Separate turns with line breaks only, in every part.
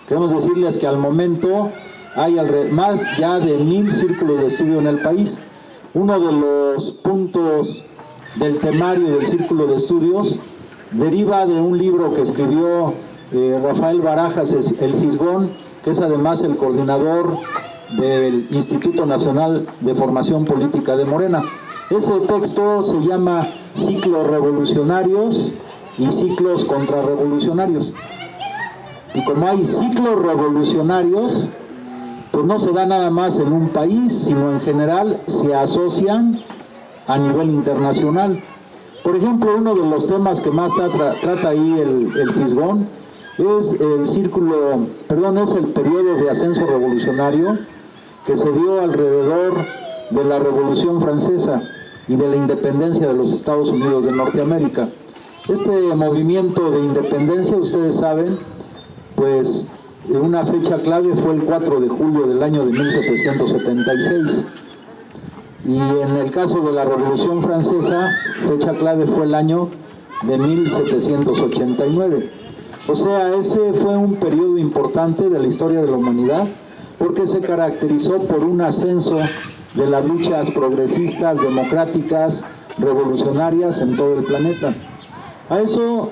Queremos decirles que al momento hay más ya de 1000 círculos de estudio en el país. Uno de los puntos del temario del círculo de estudios deriva de un libro que escribió Rafael Barajas, el Fisgón, que es además el coordinador del Instituto Nacional de Formación Política de Morena. Ese texto se llama Ciclos Revolucionarios y Ciclos Contrarrevolucionarios. Y como hay ciclos revolucionarios, pues no se da nada más en un país, sino en general se asocian a nivel internacional. Por ejemplo, uno de los temas que más trata ahí el Fisgón es el periodo de ascenso revolucionario que se dio alrededor de la Revolución Francesa y de la independencia de los Estados Unidos de Norteamérica. Este movimiento de independencia, ustedes saben, pues una fecha clave fue el 4 de julio del año de 1776. Y en el caso de la Revolución Francesa, fecha clave fue el año de 1789. O sea, ese fue un periodo importante de la historia de la humanidad, porque se caracterizó por un ascenso de las luchas progresistas, democráticas, revolucionarias en todo el planeta. A eso,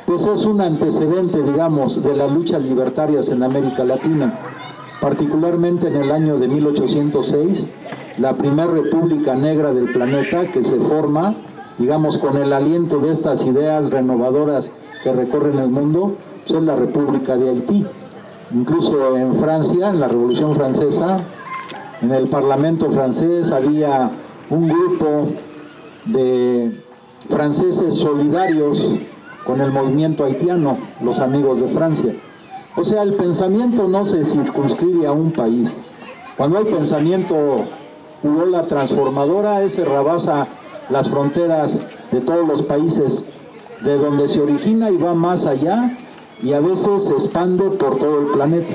pues es un antecedente, digamos, de las luchas libertarias en América Latina. Particularmente en el año de 1806, la primera república negra del planeta que se forma, digamos, con el aliento de estas ideas renovadoras que recorren el mundo, pues es la República de Haití. Incluso en Francia, en la Revolución Francesa, en el Parlamento francés había un grupo de franceses solidarios con el movimiento haitiano, los Amigos de Francia. O sea, el pensamiento no se circunscribe a un país. Cuando hay pensamiento u ola transformadora, ese rebasa las fronteras de todos los países de donde se origina y va más allá, y a veces se expande por todo el planeta.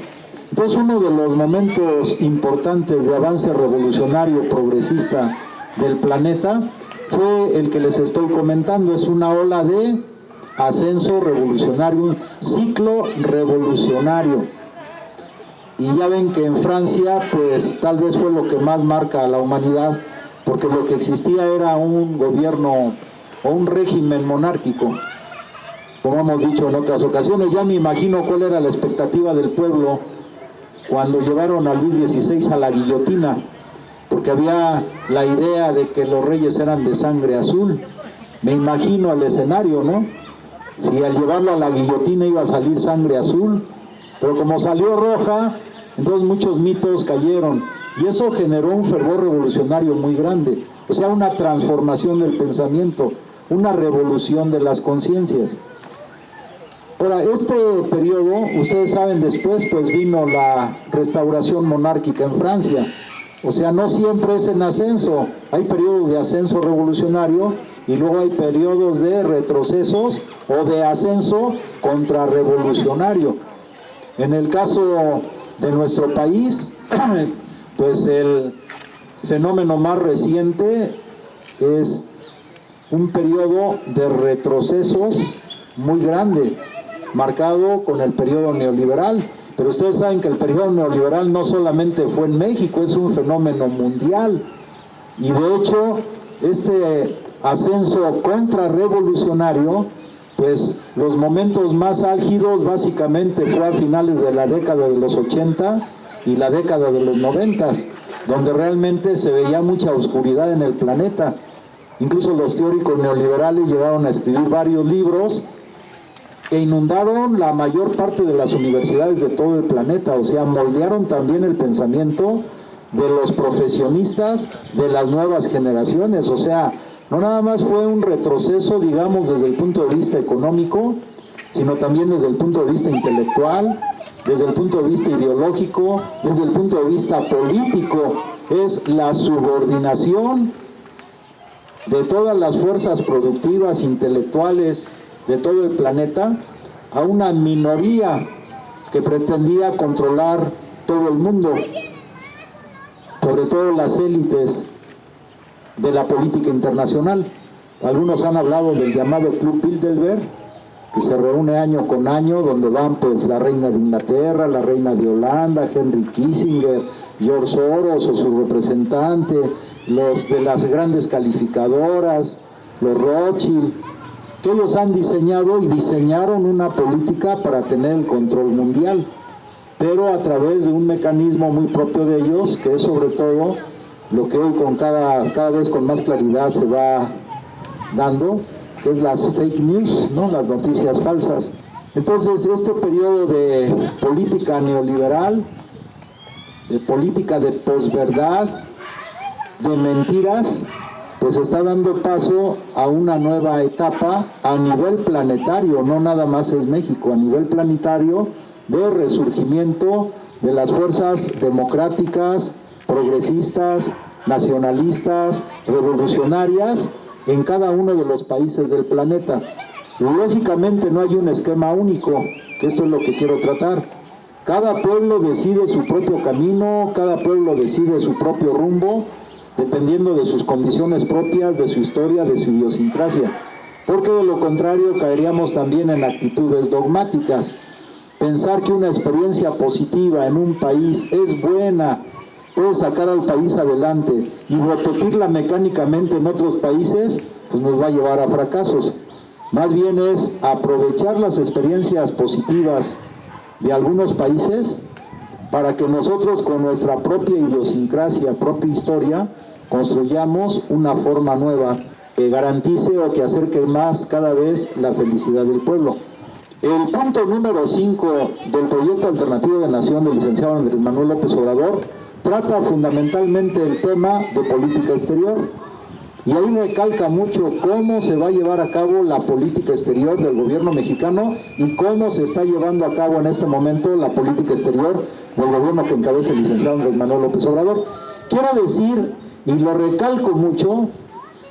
Entonces, uno de los momentos importantes de avance revolucionario progresista del planeta fue el que les estoy comentando. Es una ola de ascenso revolucionario, un ciclo revolucionario. Y ya ven que en Francia, pues tal vez fue lo que más marca a la humanidad, porque lo que existía era un gobierno o un régimen monárquico. Como hemos dicho en otras ocasiones, ya me imagino cuál era la expectativa del pueblo cuando llevaron a Luis XVI a la guillotina, porque había la idea de que los reyes eran de sangre azul. Me imagino el escenario, ¿no? Si al llevarlo a la guillotina iba a salir sangre azul, pero como salió roja, entonces muchos mitos cayeron, y eso generó un fervor revolucionario muy grande, o sea, una transformación del pensamiento, una revolución de las conciencias. Ahora, este periodo, ustedes saben, después pues vino la restauración monárquica en Francia. O sea, no siempre es en ascenso, hay periodos de ascenso revolucionario y luego hay periodos de retrocesos o de ascenso contrarrevolucionario. En el caso de nuestro país, pues el fenómeno más reciente es un periodo de retrocesos muy grande, marcado con el periodo neoliberal. Pero ustedes saben que el periodo neoliberal no solamente fue en México, es un fenómeno mundial. Y de hecho, este ascenso contrarrevolucionario, pues los momentos más álgidos básicamente fue a finales de la década de los 80 y la década de los 90, donde realmente se veía mucha oscuridad en el planeta. Incluso los teóricos neoliberales llegaron a escribir varios libros que inundaron la mayor parte de las universidades de todo el planeta, o sea, moldearon también el pensamiento de los profesionistas de las nuevas generaciones. O sea, no nada más fue un retroceso, digamos, desde el punto de vista económico, sino también desde el punto de vista intelectual, desde el punto de vista ideológico, desde el punto de vista político. Es la subordinación de todas las fuerzas productivas, intelectuales, de todo el planeta a una minoría que pretendía controlar todo el mundo, sobre todo las élites de la política internacional. Algunos han hablado del llamado Club Bilderberg, que se reúne año con año, donde van pues la reina de Inglaterra, la reina de Holanda, Henry Kissinger, George Soros o su representante, los de las grandes calificadoras, los Rothschild, que ellos han diseñado y diseñaron una política para tener el control mundial, pero a través de un mecanismo muy propio de ellos, que es sobre todo lo que hoy con cada vez con más claridad se va dando, que es las fake news, ¿no? Las noticias falsas. Entonces, este periodo de política neoliberal, de política de posverdad, de mentiras, pues está dando paso a una nueva etapa a nivel planetario, no nada más es México, a nivel planetario, de resurgimiento de las fuerzas democráticas, progresistas, nacionalistas, revolucionarias en cada uno de los países del planeta. Lógicamente no hay un esquema único, que esto es lo que quiero tratar. Cada pueblo decide su propio camino, cada pueblo decide su propio rumbo, dependiendo de sus condiciones propias, de su historia, de su idiosincrasia, porque de lo contrario caeríamos también en actitudes dogmáticas. Pensar que una experiencia positiva en un país es buena, puede sacar al país adelante, y repetirla mecánicamente en otros países, pues nos va a llevar a fracasos. Más bien es aprovechar las experiencias positivas de algunos países para que nosotros con nuestra propia idiosincrasia, propia historia, construyamos una forma nueva que garantice o que acerque más cada vez la felicidad del pueblo. El punto número 5 del proyecto alternativo de nación del licenciado Andrés Manuel López Obrador trata fundamentalmente el tema de política exterior, y ahí recalca mucho cómo se va a llevar a cabo la política exterior del gobierno mexicano y cómo se está llevando a cabo en este momento la política exterior del gobierno que encabeza el licenciado Andrés Manuel López Obrador. Quiero decir, y lo recalco mucho,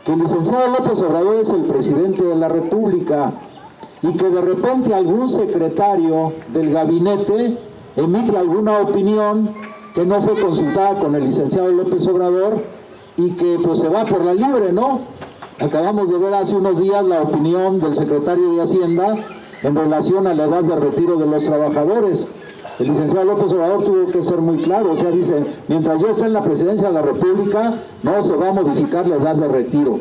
que el licenciado López Obrador es el presidente de la República y que de repente algún secretario del gabinete emite alguna opinión que no fue consultada con el licenciado López Obrador y que pues se va por la libre, ¿no? Acabamos de ver hace unos días la opinión del secretario de Hacienda en relación a la edad de retiro de los trabajadores. El licenciado López Obrador tuvo que ser muy claro, o sea, dice, mientras yo esté en la presidencia de la República, no se va a modificar la edad de retiro.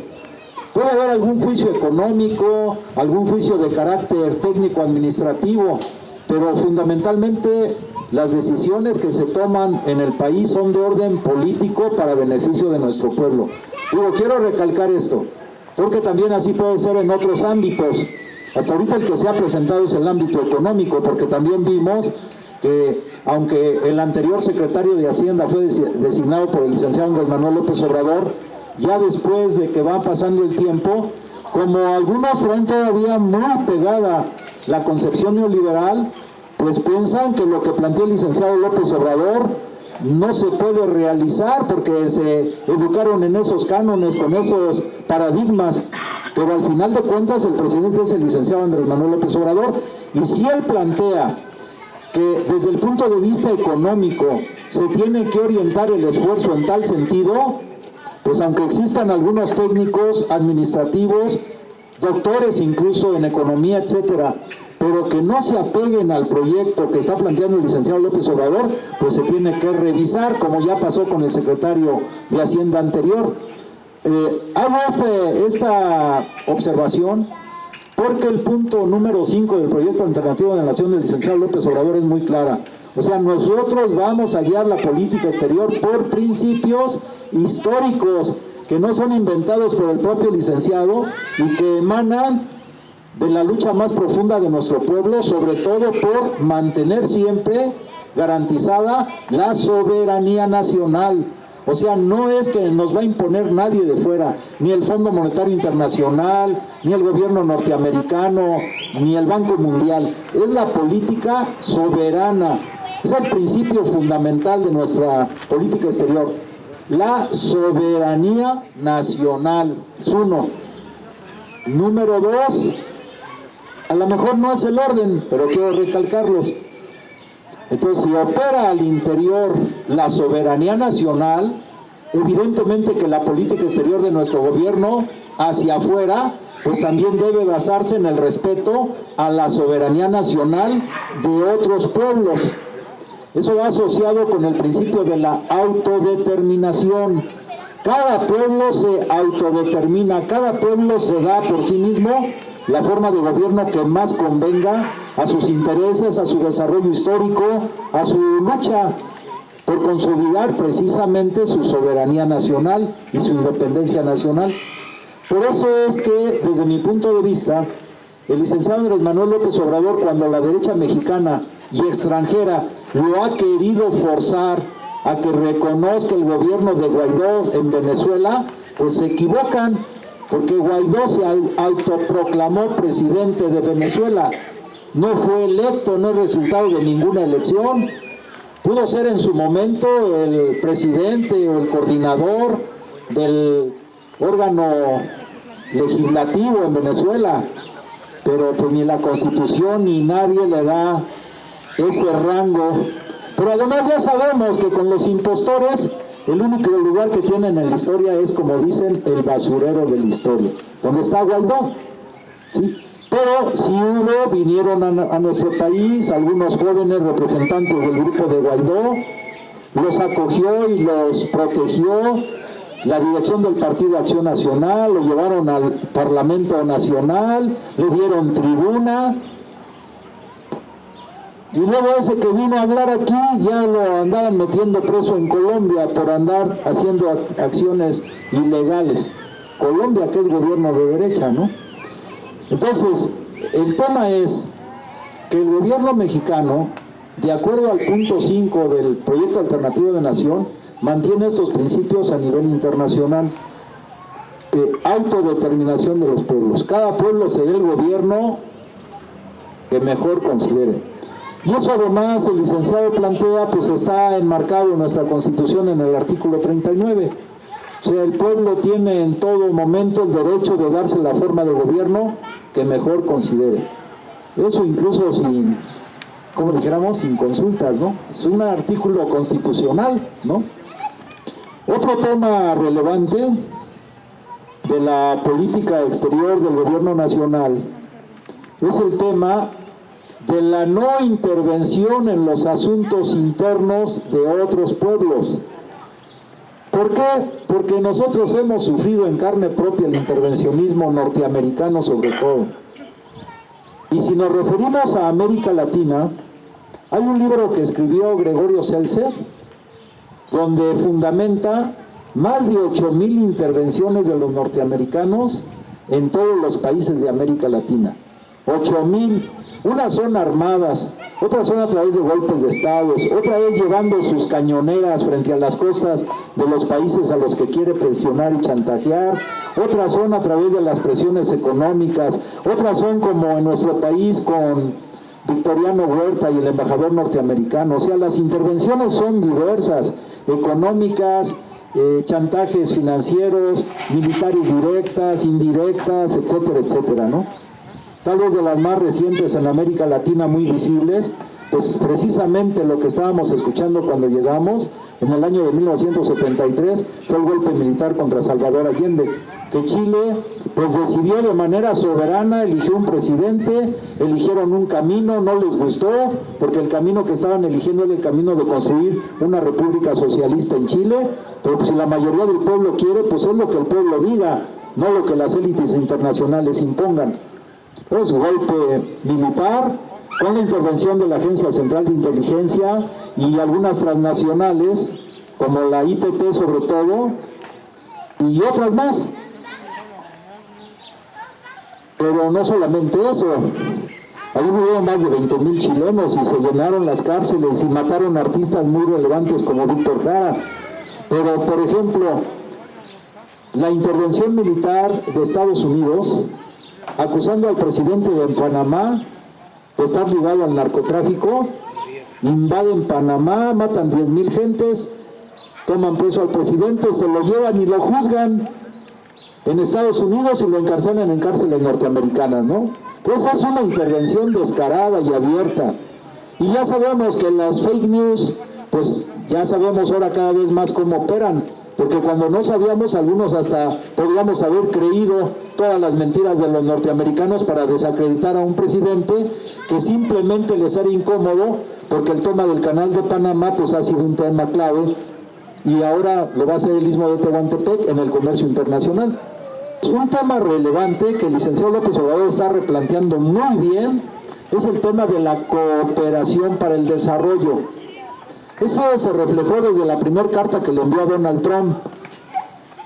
Puede haber algún juicio económico, algún juicio de carácter técnico-administrativo, pero fundamentalmente las decisiones que se toman en el país son de orden político para beneficio de nuestro pueblo. Digo, quiero recalcar esto, porque también así puede ser en otros ámbitos. Hasta ahorita el que se ha presentado es el ámbito económico, porque también vimos que aunque el anterior secretario de Hacienda fue designado por el licenciado Andrés Manuel López Obrador, ya después de que va pasando el tiempo, como algunos traen todavía muy pegada la concepción neoliberal, pues piensan que lo que plantea el licenciado López Obrador no se puede realizar porque se educaron en esos cánones, con esos paradigmas, pero al final de cuentas el presidente es el licenciado Andrés Manuel López Obrador, y si él plantea que desde el punto de vista económico se tiene que orientar el esfuerzo en tal sentido, pues aunque existan algunos técnicos administrativos, doctores incluso en economía, etcétera, pero que no se apeguen al proyecto que está planteando el licenciado López Obrador, pues se tiene que revisar, como ya pasó con el secretario de Hacienda anterior. Hago esta observación porque el punto número 5 del proyecto alternativo de nación del licenciado López Obrador es muy clara. O sea, nosotros vamos a guiar la política exterior por principios históricos que no son inventados por el propio licenciado y que emanan de la lucha más profunda de nuestro pueblo, sobre todo por mantener siempre garantizada la soberanía nacional. O sea, no es que nos va a imponer nadie de fuera, ni el Fondo Monetario Internacional, ni el gobierno norteamericano, ni el Banco Mundial. Es la política soberana. Es el principio fundamental de nuestra política exterior. La soberanía nacional. Es uno. Número 2, a lo mejor no es el orden, pero quiero recalcarlos. Entonces, si opera al interior la soberanía nacional, evidentemente que la política exterior de nuestro gobierno hacia afuera pues también debe basarse en el respeto a la soberanía nacional de otros pueblos. Eso va asociado con el principio de la autodeterminación. Cada pueblo se autodetermina, cada pueblo se da por sí mismo la forma de gobierno que más convenga a sus intereses, a su desarrollo histórico, a su lucha por consolidar precisamente su soberanía nacional y su independencia nacional. Por eso es que, desde mi punto de vista, el licenciado Andrés Manuel López Obrador, cuando la derecha mexicana y extranjera lo ha querido forzar a que reconozca el gobierno de Guaidó en Venezuela, pues se equivocan, porque Guaidó se autoproclamó presidente de Venezuela, no fue electo, no es resultado de ninguna elección. Pudo ser en su momento el presidente o el coordinador del órgano legislativo en Venezuela, pero pues ni la Constitución ni nadie le da ese rango. Pero además ya sabemos que con los impostores el único lugar que tienen en la historia es, como dicen, el basurero de la historia, donde está Guaidó, ¿sí? Pero si vinieron a nuestro país algunos jóvenes representantes del grupo de Guaidó, los acogió y los protegió la dirección del Partido Acción Nacional, lo llevaron al Parlamento Nacional, le dieron tribuna, y luego ese que vino a hablar aquí ya lo andaban metiendo preso en Colombia por andar haciendo acciones ilegales. Colombia, que es gobierno de derecha, ¿no? Entonces, el tema es que el gobierno mexicano, de acuerdo al punto 5 del proyecto alternativo de nación, mantiene estos principios a nivel internacional de autodeterminación de los pueblos. Cada pueblo se dé el gobierno que mejor considere. Y eso además el licenciado plantea, pues está enmarcado en nuestra Constitución en el artículo 39. O sea, el pueblo tiene en todo momento el derecho de darse la forma de gobierno que mejor considere. Eso incluso sin, como dijéramos, sin consultas, ¿no? Es un artículo constitucional, ¿no? Otro tema relevante de la política exterior del gobierno nacional es el tema de la no intervención en los asuntos internos de otros pueblos. ¿Por qué? Porque nosotros hemos sufrido en carne propia el intervencionismo norteamericano sobre todo. Y si nos referimos a América Latina, hay un libro que escribió Gregorio Seltzer, donde fundamenta más de 8,000 intervenciones de los norteamericanos en todos los países de América Latina. 8,000. Unas son armadas, otras son a través de golpes de estados, otra es llevando sus cañoneras frente a las costas de los países a los que quiere presionar y chantajear, otras son a través de las presiones económicas, otras son como en nuestro país con Victoriano Huerta y el embajador norteamericano. O sea, las intervenciones son diversas, económicas, chantajes financieros, militares directas, indirectas, etcétera, etcétera, ¿no? Tal vez de las más recientes en América Latina muy visibles, pues precisamente lo que estábamos escuchando cuando llegamos en el año de 1973 fue el golpe militar contra Salvador Allende, que Chile pues decidió de manera soberana, eligió un presidente, eligieron un camino, no les gustó, porque el camino que estaban eligiendo era el camino de construir una república socialista en Chile, pero pues si la mayoría del pueblo quiere, pues es lo que el pueblo diga, no lo que las élites internacionales impongan. Es golpe militar con la intervención de la Agencia Central de Inteligencia y algunas transnacionales, como la ITT sobre todo, y otras más. Pero no solamente eso, ahí murieron más de 20,000 chilenos y se llenaron las cárceles y mataron artistas muy relevantes como Víctor Jara. Pero, por ejemplo, la intervención militar de Estados Unidos, acusando al presidente de Panamá de estar ligado al narcotráfico, invaden Panamá, matan 10,000 gentes, toman preso al presidente, se lo llevan y lo juzgan en Estados Unidos y lo encarcelan en cárceles norteamericanas, ¿no? Entonces es una intervención descarada y abierta. Y ya sabemos que las fake news, pues ya sabemos ahora cada vez más cómo operan. porque cuando no sabíamos, algunos hasta podríamos haber creído todas las mentiras de los norteamericanos para desacreditar a un presidente que simplemente les era incómodo, porque el tema del Canal de Panamá pues ha sido un tema clave, y ahora lo va a hacer el Istmo de Tehuantepec en el comercio internacional. Un tema relevante que el licenciado López Obrador está replanteando muy bien es el tema de la cooperación para el desarrollo. Eso se reflejó desde la primera carta que le envió a Donald Trump.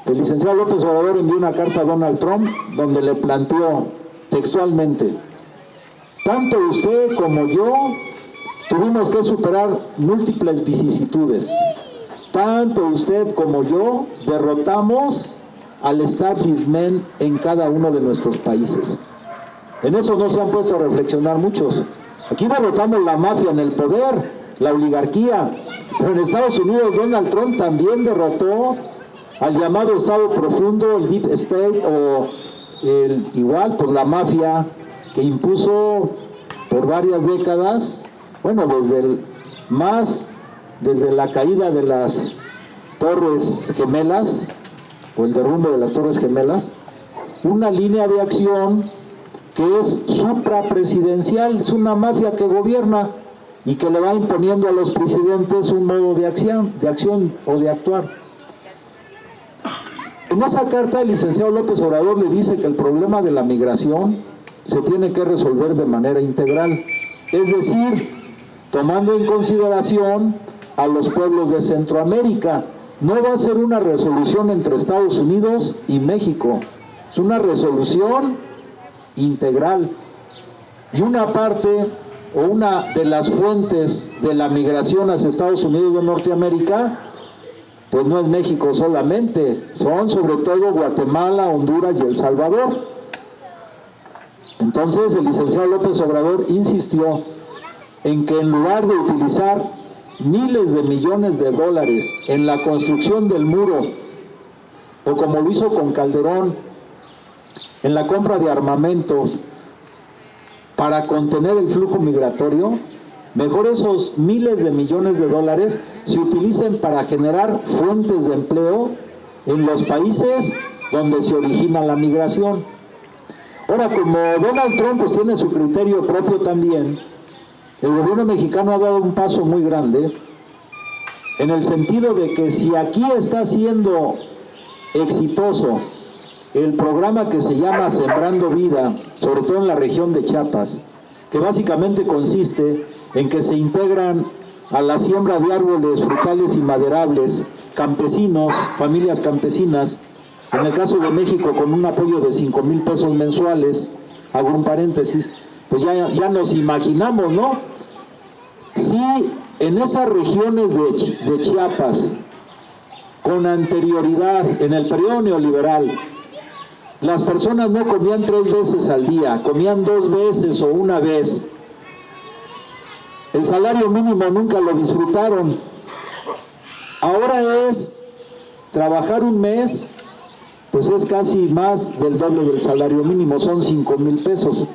El licenciado López Obrador envió una carta a Donald Trump donde le planteó textualmente: tanto usted como yo tuvimos que superar múltiples vicisitudes. Tanto usted como yo derrotamos al establishment en cada uno de nuestros países. En eso no se han puesto a reflexionar muchos. Aquí derrotamos la mafia en el poder, la oligarquía, pero en Estados Unidos Donald Trump también derrotó al llamado Estado Profundo, el Deep State, o igual pues la mafia que impuso por varias décadas, bueno, desde la caída de las Torres Gemelas, o el derrumbe de las Torres Gemelas, una línea de acción que es suprapresidencial, es una mafia que gobierna y que le va imponiendo a los presidentes un modo de acción o de actuar. En esa carta el licenciado López Obrador le dice que el problema de la migración se tiene que resolver de manera integral, es decir, tomando en consideración a los pueblos de Centroamérica. No va a ser una resolución entre Estados Unidos y México, es una resolución integral. Y una parte o una de las fuentes de la migración hacia Estados Unidos de Norteamérica, pues no es México solamente, son sobre todo Guatemala, Honduras y El Salvador. Entonces el licenciado López Obrador insistió en que en lugar de utilizar miles de millones de dólares en la construcción del muro, o como lo hizo con Calderón, en la compra de armamentos para contener el flujo migratorio, mejor esos miles de millones de dólares se utilicen para generar fuentes de empleo en los países donde se origina la migración. Ahora, como Donald Trump pues tiene su criterio propio también, el gobierno mexicano ha dado un paso muy grande en el sentido de que si aquí está siendo exitoso el programa que se llama Sembrando Vida, sobre todo en la región de Chiapas, que básicamente consiste en que se integran a la siembra de árboles frutales y maderables campesinos, familias campesinas, en el caso de México con un apoyo de 5,000 pesos mensuales, hago un paréntesis, pues ya nos imaginamos, ¿no? Si en esas regiones de Chiapas, con anterioridad, en el periodo neoliberal, las personas no comían 3 veces al día, comían 2 veces o 1 vez. El salario mínimo nunca lo disfrutaron. Ahora es trabajar un mes, pues es casi más del doble del salario mínimo, son 5,000 pesos.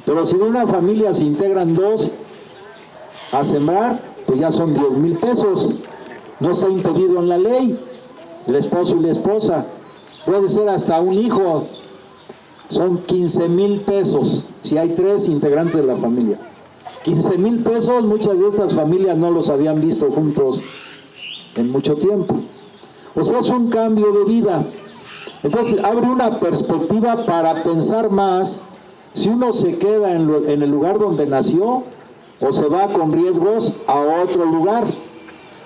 Pero si de una familia se integran 2 a sembrar, pues ya son 10,000 pesos. No está impedido en la ley, el esposo y la esposa. Puede ser hasta un hijo, son 15,000 pesos, si hay 3 integrantes de la familia. 15,000 pesos, muchas de estas familias no los habían visto juntos en mucho tiempo. O sea, es un cambio de vida. Entonces, abre una perspectiva para pensar más si uno se queda en el lugar donde nació o se va con riesgos a otro lugar.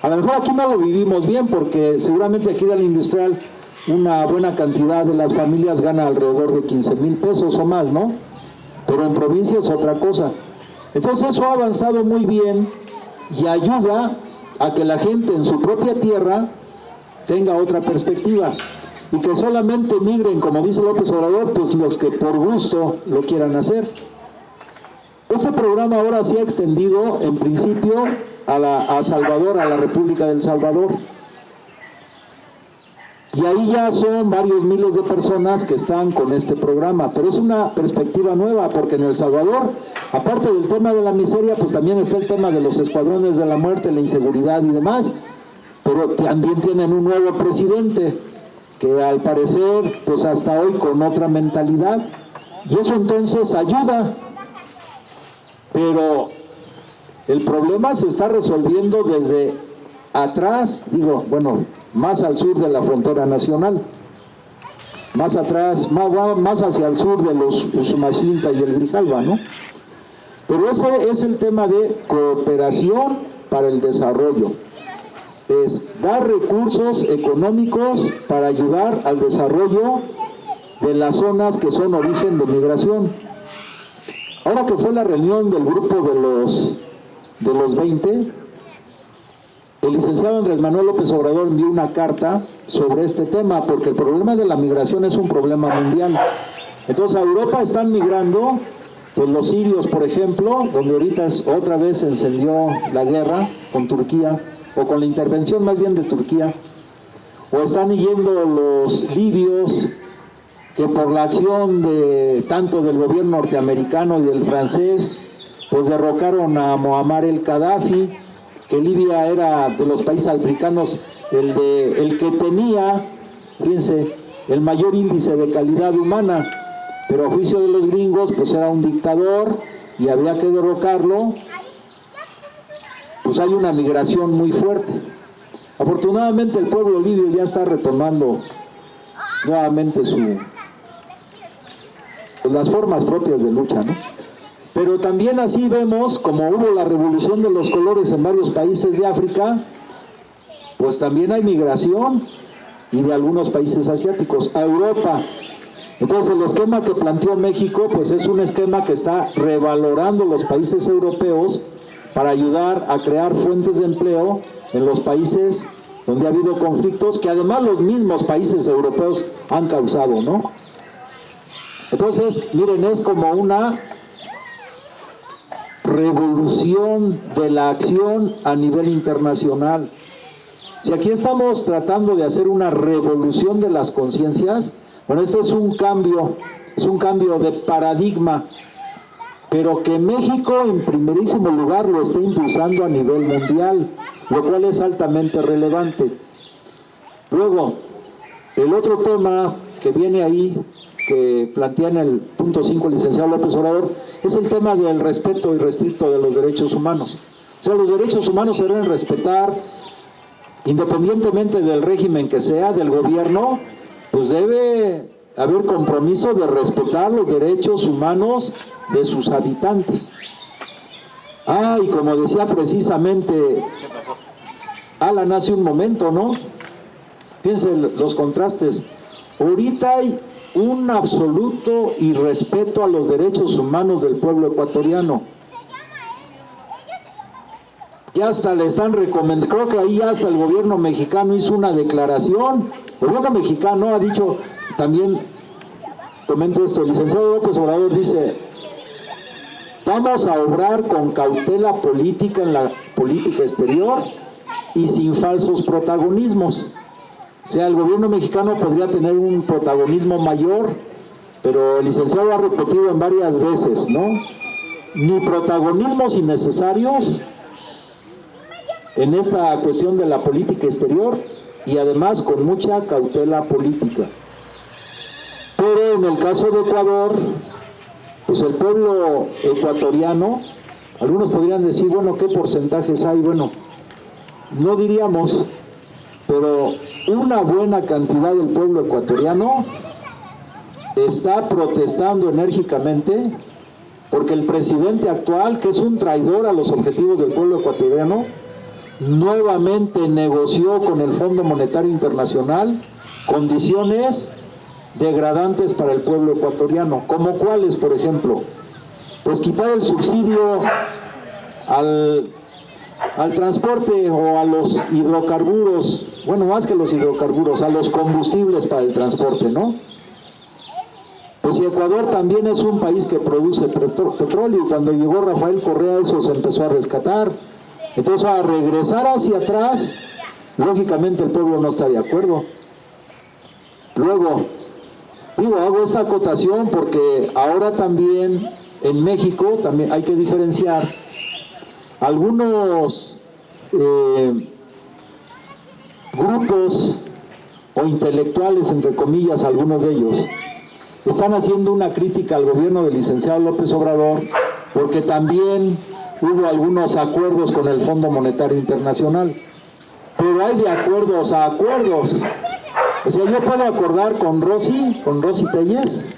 A lo mejor aquí no lo vivimos bien porque seguramente aquí de la industrial una buena cantidad de las familias gana alrededor de 15,000 pesos o más, ¿no? Pero en provincia es otra cosa. Entonces eso ha avanzado muy bien y ayuda a que la gente en su propia tierra tenga otra perspectiva y que solamente migren, como dice López Obrador, pues los que por gusto lo quieran hacer. Este programa ahora se ha extendido en principio a Salvador, a la República del Salvador. Y ahí ya son varios miles de personas que están con este programa, pero es una perspectiva nueva porque en El Salvador, aparte del tema de la miseria, pues también está el tema de los escuadrones de la muerte, la inseguridad y demás. pero también tienen un nuevo presidente que al parecer pues hasta hoy con otra mentalidad, y eso entonces ayuda, pero el problema se está resolviendo desde atrás, digo, bueno, más al sur de la frontera nacional, más atrás, más hacia el sur de los Usumacinta y el Grijalva, ¿no? Pero ese es el tema de cooperación para el desarrollo. Es dar recursos económicos para ayudar al desarrollo de las zonas que son origen de migración. Ahora que fue la reunión del grupo de los 20, el licenciado Andrés Manuel López Obrador envió una carta sobre este tema, porque el problema de la migración es un problema mundial. Entonces a Europa están migrando, pues los sirios, por ejemplo, donde ahorita otra vez se encendió la guerra con Turquía, o con la intervención más bien de Turquía, o están yendo los libios, que por la acción de tanto del gobierno norteamericano y del francés, pues derrocaron a Muammar el Gaddafi, que Libia era de los países africanos el que tenía, fíjense, el mayor índice de calidad humana, pero a juicio de los gringos pues era un dictador y había que derrocarlo. Pues hay una migración muy fuerte. Afortunadamente el pueblo libio ya está retomando nuevamente pues las formas propias de lucha, ¿no? Pero también así vemos, como hubo la revolución de los colores en varios países de África, pues también hay migración, y de algunos países asiáticos a Europa. Entonces el esquema que planteó México pues es un esquema que está revalorando los países europeos para ayudar a crear fuentes de empleo en los países donde ha habido conflictos que además los mismos países europeos han causado, ¿no? Entonces, miren, es como una revolución de la acción a nivel internacional. Si aquí estamos tratando de hacer una revolución de las conciencias, bueno, este es un cambio de paradigma, pero que México en primerísimo lugar lo está impulsando a nivel mundial, lo cual es altamente relevante. Luego, el otro tema que viene ahí, que plantea en el punto 5 el licenciado López Obrador, es el tema del respeto irrestricto de los derechos humanos. O sea, los derechos humanos se deben respetar independientemente del régimen que sea, del gobierno, pues debe haber compromiso de respetar los derechos humanos de sus habitantes. Y como decía precisamente Alan hace un momento, ¿no? Fíjense los contrastes. Ahorita hay un absoluto irrespeto a los derechos humanos del pueblo ecuatoriano. Ya hasta le están recomendando, creo que ahí hasta el gobierno mexicano hizo una declaración. El gobierno mexicano ha dicho, también comento esto, el licenciado López Obrador dice: vamos a obrar con cautela política en la política exterior y sin falsos protagonismos. O sea, el gobierno mexicano podría tener un protagonismo mayor, pero el licenciado ha repetido en varias veces, ¿no? Ni protagonismos innecesarios en esta cuestión de la política exterior, y además con mucha cautela política. Pero en el caso de Ecuador, pues el pueblo ecuatoriano, algunos podrían decir, bueno, ¿qué porcentajes hay? Bueno, no diríamos, pero una buena cantidad del pueblo ecuatoriano está protestando enérgicamente porque el presidente actual, que es un traidor a los objetivos del pueblo ecuatoriano, nuevamente negoció con el Fondo Monetario Internacional condiciones degradantes para el pueblo ecuatoriano, como cuáles, por ejemplo, pues quitar el subsidio al transporte o a los hidrocarburos, bueno, más que los hidrocarburos, a los combustibles para el transporte, ¿no? Pues si Ecuador también es un país que produce petróleo, y cuando llegó Rafael Correa eso se empezó a rescatar. Entonces, a regresar hacia atrás, lógicamente el pueblo no está de acuerdo. Luego, hago esta acotación porque ahora también en México también hay que diferenciar algunos grupos o intelectuales, entre comillas, algunos de ellos, están haciendo una crítica al gobierno del licenciado López Obrador porque también hubo algunos acuerdos con el Fondo Monetario Internacional. Pero hay de acuerdos a acuerdos. O sea, yo puedo acordar con Rosy Tellez,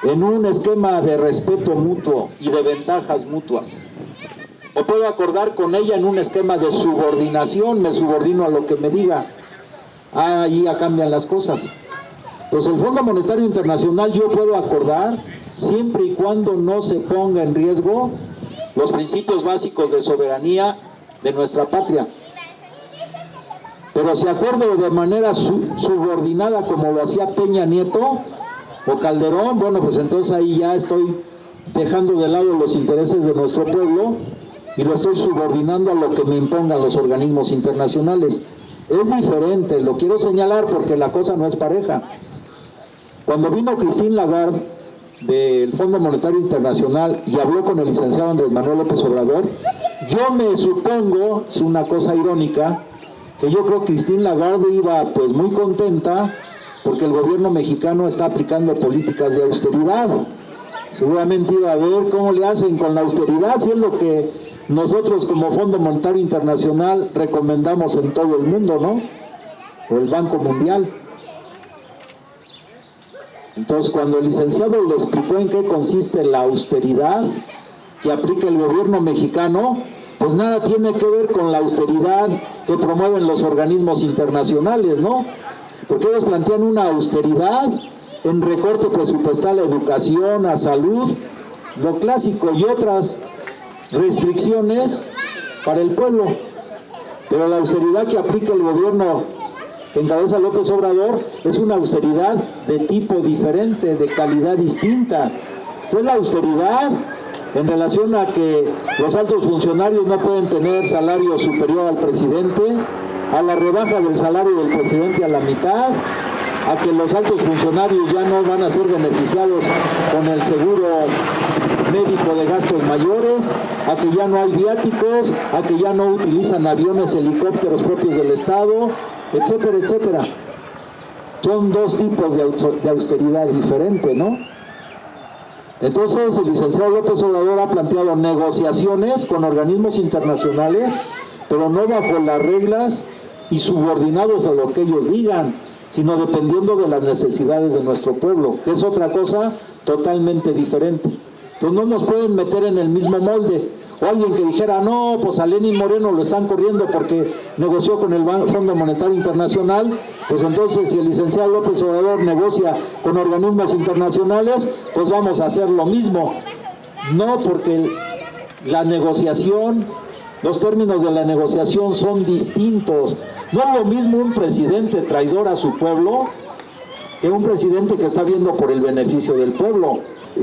en un esquema de respeto mutuo y de ventajas mutuas. O puedo acordar con ella en un esquema de subordinación, me subordino a lo que me diga. Ahí ya cambian las cosas. Entonces el Fondo Monetario Internacional yo puedo acordar siempre y cuando no se ponga en riesgo los principios básicos de soberanía de nuestra patria. Pero si acuerdo de manera subordinada como lo hacía Peña Nieto o Calderón, bueno, pues entonces ahí ya estoy dejando de lado los intereses de nuestro pueblo y lo estoy subordinando a lo que me impongan los organismos internacionales. Es diferente, lo quiero señalar porque la cosa no es pareja. Cuando vino Christine Lagarde del Fondo Monetario Internacional y habló con el licenciado Andrés Manuel López Obrador, yo me supongo, es una cosa irónica, que yo creo que Christine Lagarde iba pues muy contenta porque el gobierno mexicano está aplicando políticas de austeridad. Seguramente iba a ver cómo le hacen con la austeridad, si es lo que nosotros como Fondo Monetario Internacional recomendamos en todo el mundo, ¿no? O el Banco Mundial. Entonces, cuando el licenciado le explicó en qué consiste la austeridad que aplica el gobierno mexicano, pues nada tiene que ver con la austeridad que promueven los organismos internacionales, ¿no? Porque ellos plantean una austeridad en recorte presupuestal a educación, a salud, lo clásico, y otras restricciones para el pueblo. Pero la austeridad que aplica el gobierno que encabeza López Obrador es una austeridad de tipo diferente, de calidad distinta. Esa es la austeridad en relación a que los altos funcionarios no pueden tener salario superior al presidente, a la rebaja del salario del presidente a la mitad, a que los altos funcionarios ya no van a ser beneficiados con el seguro médico de gastos mayores, a que ya no hay viáticos, a que ya no utilizan aviones, helicópteros propios del Estado, etcétera, etcétera. Son dos tipos de austeridad diferente, ¿no? Entonces el licenciado López Obrador ha planteado negociaciones con organismos internacionales, pero no bajo las reglas y subordinados a lo que ellos digan, sino dependiendo de las necesidades de nuestro pueblo, que es otra cosa totalmente diferente. Entonces no nos pueden meter en el mismo molde. O alguien que dijera, no, pues a Lenín Moreno lo están corriendo porque negoció con el Fondo Monetario Internacional, pues entonces si el licenciado López Obrador negocia con organismos internacionales, pues vamos a hacer lo mismo. No, porque la negociación, los términos de la negociación son distintos. No es lo mismo un presidente traidor a su pueblo que un presidente que está viendo por el beneficio del pueblo.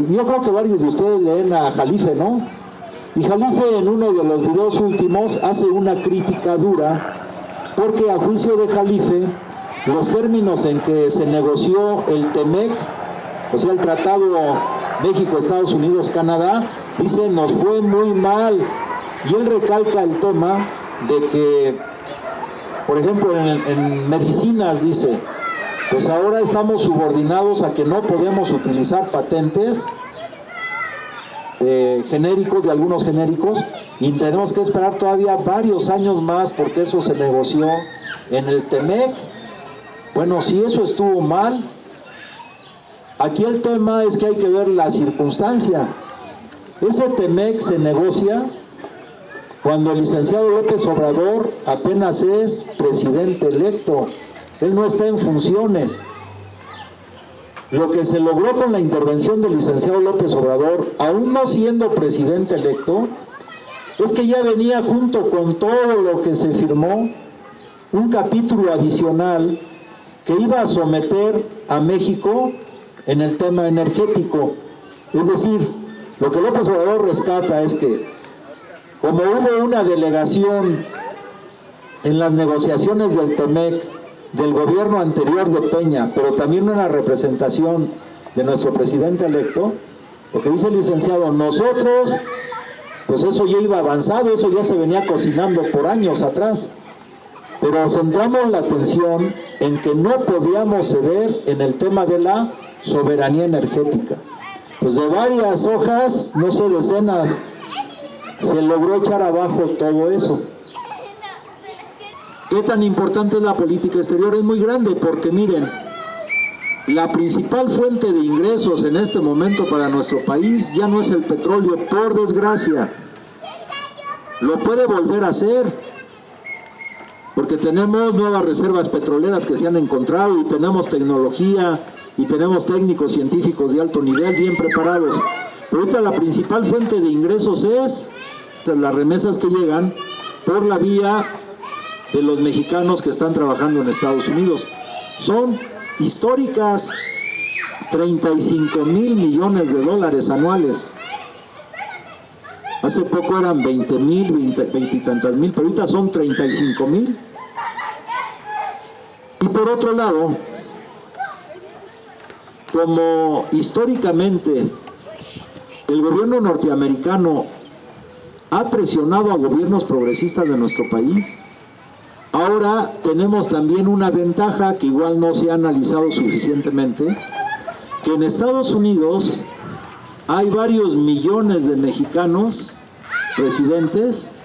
Yo creo que varios de ustedes leen a Jalife, ¿no? Y Jalife en uno de los videos últimos hace una crítica dura porque a juicio de Jalife los términos en que se negoció el TEMEC, o sea el Tratado México, Estados Unidos, Canadá, dice nos fue muy mal. Y él recalca el tema de que, por ejemplo, en medicinas dice, pues ahora estamos subordinados a que no podemos utilizar patentes genéricos, de algunos genéricos, y tenemos que esperar todavía varios años más porque eso se negoció en el TEMEC. Bueno, si eso estuvo mal, aquí el tema es que hay que ver la circunstancia. Ese TEMEC se negocia cuando el licenciado López Obrador apenas es presidente electo, él no está en funciones. Lo que se logró con la intervención del licenciado López Obrador, aún no siendo presidente electo, es que ya venía junto con todo lo que se firmó un capítulo adicional que iba a someter a México en el tema energético. Es decir, lo que López Obrador rescata es que como hubo una delegación en las negociaciones del TEMEC del gobierno anterior de Peña, pero también una representación de nuestro presidente electo, lo que dice el licenciado, nosotros, pues eso ya iba avanzado, eso ya se venía cocinando por años atrás. pero centramos la atención en que no podíamos ceder en el tema de la soberanía energética. Pues de varias hojas, no sé, decenas, se logró echar abajo todo eso. ¿Qué tan importante es la política exterior? Es muy grande porque miren, la principal fuente de ingresos en este momento para nuestro país ya no es el petróleo, por desgracia. Lo puede volver a hacer, porque tenemos nuevas reservas petroleras que se han encontrado y tenemos tecnología y tenemos técnicos científicos de alto nivel bien preparados. Pero ahorita la principal fuente de ingresos es las remesas que llegan por la vía de los mexicanos que están trabajando en Estados Unidos. Son históricas, 35,000 millones de dólares anuales. Hace poco eran 20,000, 20 y tantas mil, pero ahorita son 35,000. Y por otro lado, como históricamente el gobierno norteamericano ha presionado a gobiernos progresistas de nuestro país, ahora tenemos también una ventaja que igual no se ha analizado suficientemente, que en Estados Unidos hay varios millones de mexicanos residentes.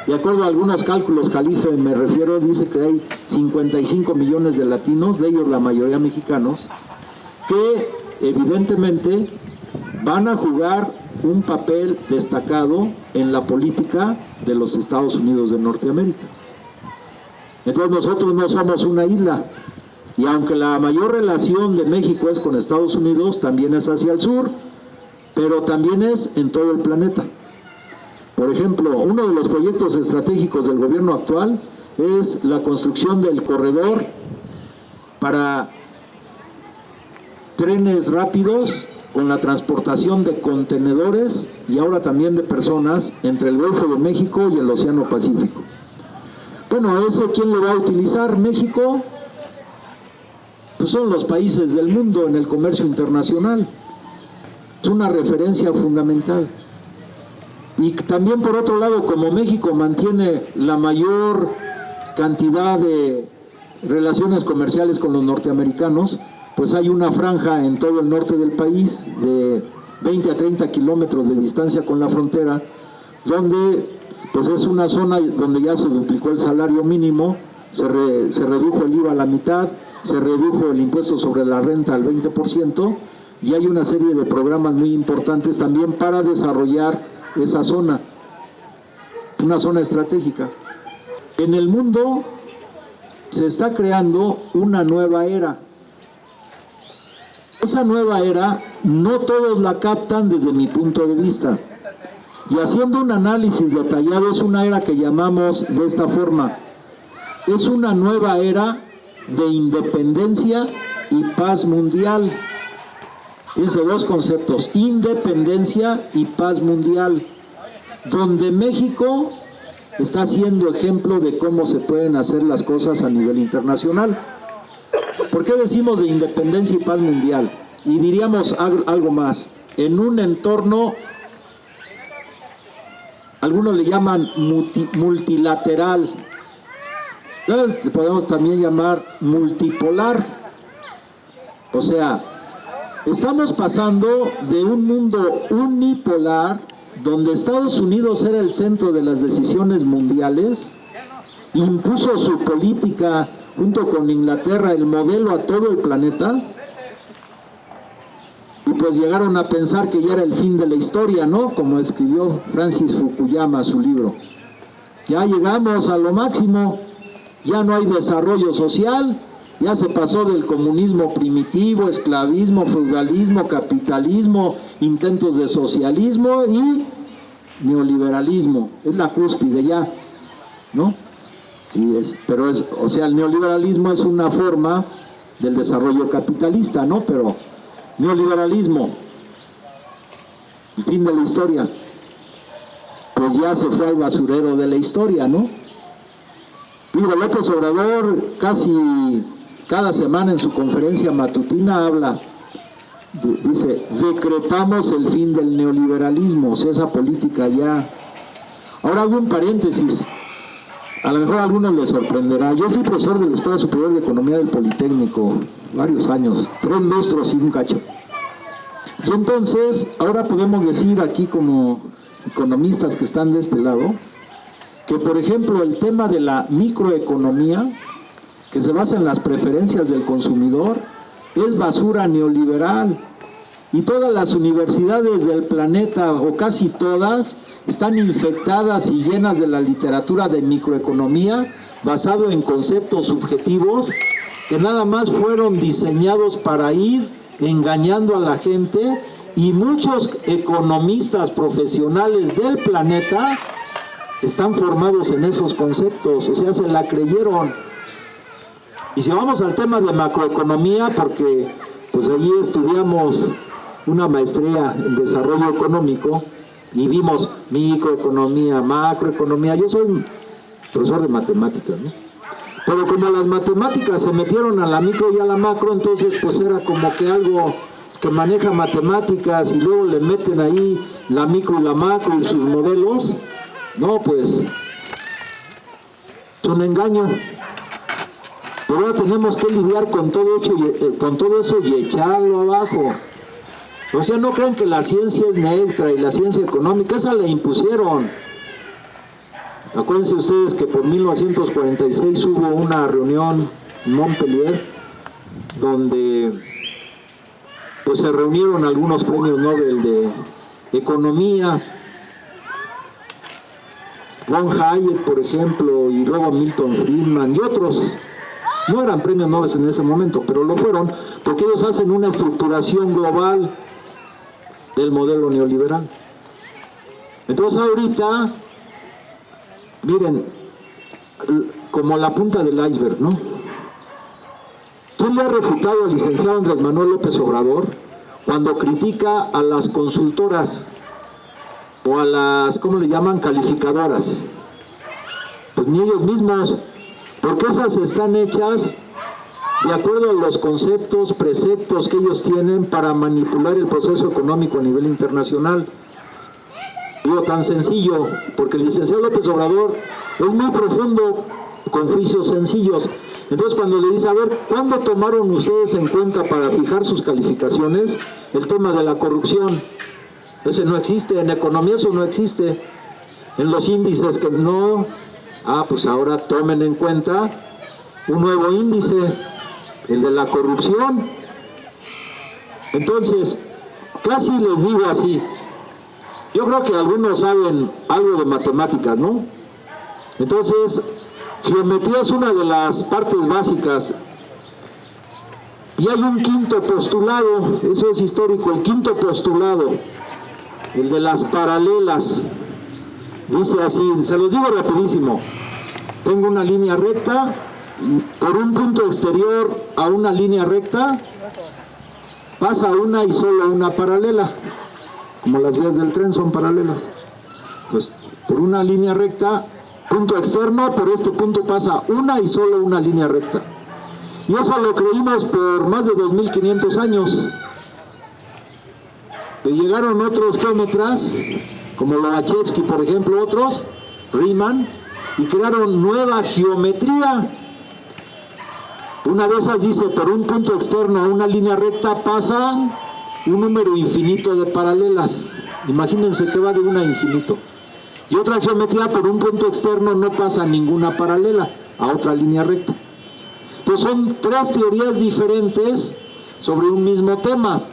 De acuerdo a algunos cálculos, Calife me refiero, dice que hay 55 millones de latinos, de ellos la mayoría mexicanos, que evidentemente van a jugar un papel destacado en la política de los Estados Unidos de Norteamérica. Entonces nosotros no somos una isla, y aunque la mayor relación de México es con Estados Unidos, también es hacia el sur, pero también es en todo el planeta. Por ejemplo, uno de los proyectos estratégicos del gobierno actual es la construcción del corredor para trenes rápidos con la transportación de contenedores y ahora también de personas entre el Golfo de México y el Océano Pacífico. Bueno, ¿eso quién lo va a utilizar? México, pues son los países del mundo en el comercio internacional. Es una referencia fundamental. Y también por otro lado, como México mantiene la mayor cantidad de relaciones comerciales con los norteamericanos, pues hay una franja en todo el norte del país de 20 a 30 kilómetros de distancia con la frontera, donde pues es una zona donde ya se duplicó el salario mínimo, se redujo el IVA a la mitad, se redujo el impuesto sobre la renta al 20%, y hay una serie de programas muy importantes también para desarrollar esa zona, una zona estratégica. En el mundo se está creando una nueva era. Esa nueva era no todos la captan desde mi punto de vista. Y haciendo un análisis detallado, es una era que llamamos de esta forma: es una nueva era de independencia y paz mundial. Fíjense, dos conceptos: independencia y paz mundial, donde México está siendo ejemplo de cómo se pueden hacer las cosas a nivel internacional. ¿Por qué decimos de independencia y paz mundial? Y diríamos algo más: en un entorno, algunos le llaman multilateral, le podemos también llamar multipolar. O sea, estamos pasando de un mundo unipolar, donde Estados Unidos era el centro de las decisiones mundiales, impuso su política junto con Inglaterra, el modelo a todo el planeta, y pues llegaron a pensar que ya era el fin de la historia, ¿no? Como escribió Francis Fukuyama su libro. Ya llegamos a lo máximo, ya no hay desarrollo social, ya se pasó del comunismo primitivo, esclavismo, feudalismo, capitalismo, intentos de socialismo y neoliberalismo. Es la cúspide ya, ¿no? Sí, pero o sea, el neoliberalismo es una forma del desarrollo capitalista, ¿no? Pero neoliberalismo, el fin de la historia, pues ya se fue al basurero de la historia, ¿no? Digo, López Obrador casi cada semana en su conferencia matutina habla, dice, decretamos el fin del neoliberalismo, o sea, esa política ya. Ahora hago un paréntesis. A lo mejor a algunos les sorprenderá. Yo fui profesor de la Escuela Superior de Economía del Politécnico varios años, 3 lustros y un cacho. Y entonces, ahora podemos decir aquí como economistas que están de este lado, que por ejemplo el tema de la microeconomía, que se basa en las preferencias del consumidor, es basura neoliberal. Y todas las universidades del planeta, o casi todas, están infectadas y llenas de la literatura de microeconomía, basado en conceptos subjetivos que nada más fueron diseñados para ir engañando a la gente, y muchos economistas profesionales del planeta están formados en esos conceptos, o sea, se la creyeron. Y si vamos al tema de macroeconomía, porque pues allí estudiamos una maestría en desarrollo económico y vimos microeconomía, macroeconomía. Yo soy profesor de matemáticas, ¿no? Pero como las matemáticas se metieron a la micro y a la macro, entonces pues era como que algo que maneja matemáticas y luego le meten ahí la micro y la macro y sus modelos. No, pues es un engaño. Pero ahora tenemos que lidiar con todo eso y echarlo abajo. O sea, no crean que la ciencia es neutra y la ciencia económica, esa la impusieron. Acuérdense ustedes que por 1946 hubo una reunión en Montpellier donde pues se reunieron algunos premios Nobel de economía, Von Hayek, por ejemplo, y luego Milton Friedman y otros. No eran premios Nobel en ese momento, pero lo fueron porque ellos hacen una estructuración global del modelo neoliberal. Entonces ahorita, miren, como la punta del iceberg, ¿no? ¿Quién le ha refutado al licenciado Andrés Manuel López Obrador cuando critica a las consultoras o a las, ¿cómo le llaman?, calificadoras? Pues ni ellos mismos, porque esas están hechas de acuerdo a los conceptos, preceptos que ellos tienen para manipular el proceso económico a nivel internacional. Digo, tan sencillo, porque el licenciado López Obrador es muy profundo con juicios sencillos. Entonces cuando le dice, a ver, ¿cuándo tomaron ustedes en cuenta para fijar sus calificaciones el tema de la corrupción? Ese no existe, en economía eso no existe. En los índices que no, pues ahora tomen en cuenta un nuevo índice, el de la corrupción. Entonces, casi les digo así, yo creo que algunos saben algo de matemáticas, ¿no? Entonces, geometría es una de las partes básicas. Y hay un quinto postulado, eso es histórico, el quinto postulado, el de las paralelas. Dice así, se los digo rapidísimo. Tengo una línea recta y por un punto exterior a una línea recta pasa una y solo una paralela, como las vías del tren son paralelas. Entonces, por una línea recta, punto externo, por este punto pasa una y solo una línea recta. Y eso lo creímos por más de 2500 años. Y llegaron otros geómetras, como Lobachevsky, por ejemplo, otros, Riemann, y crearon nueva geometría. Una de esas dice, por un punto externo a una línea recta pasa un número infinito de paralelas. Imagínense que va de una a infinito. Y otra geometría, por un punto externo no pasa ninguna paralela a otra línea recta. Entonces son 3 teorías diferentes sobre un mismo tema.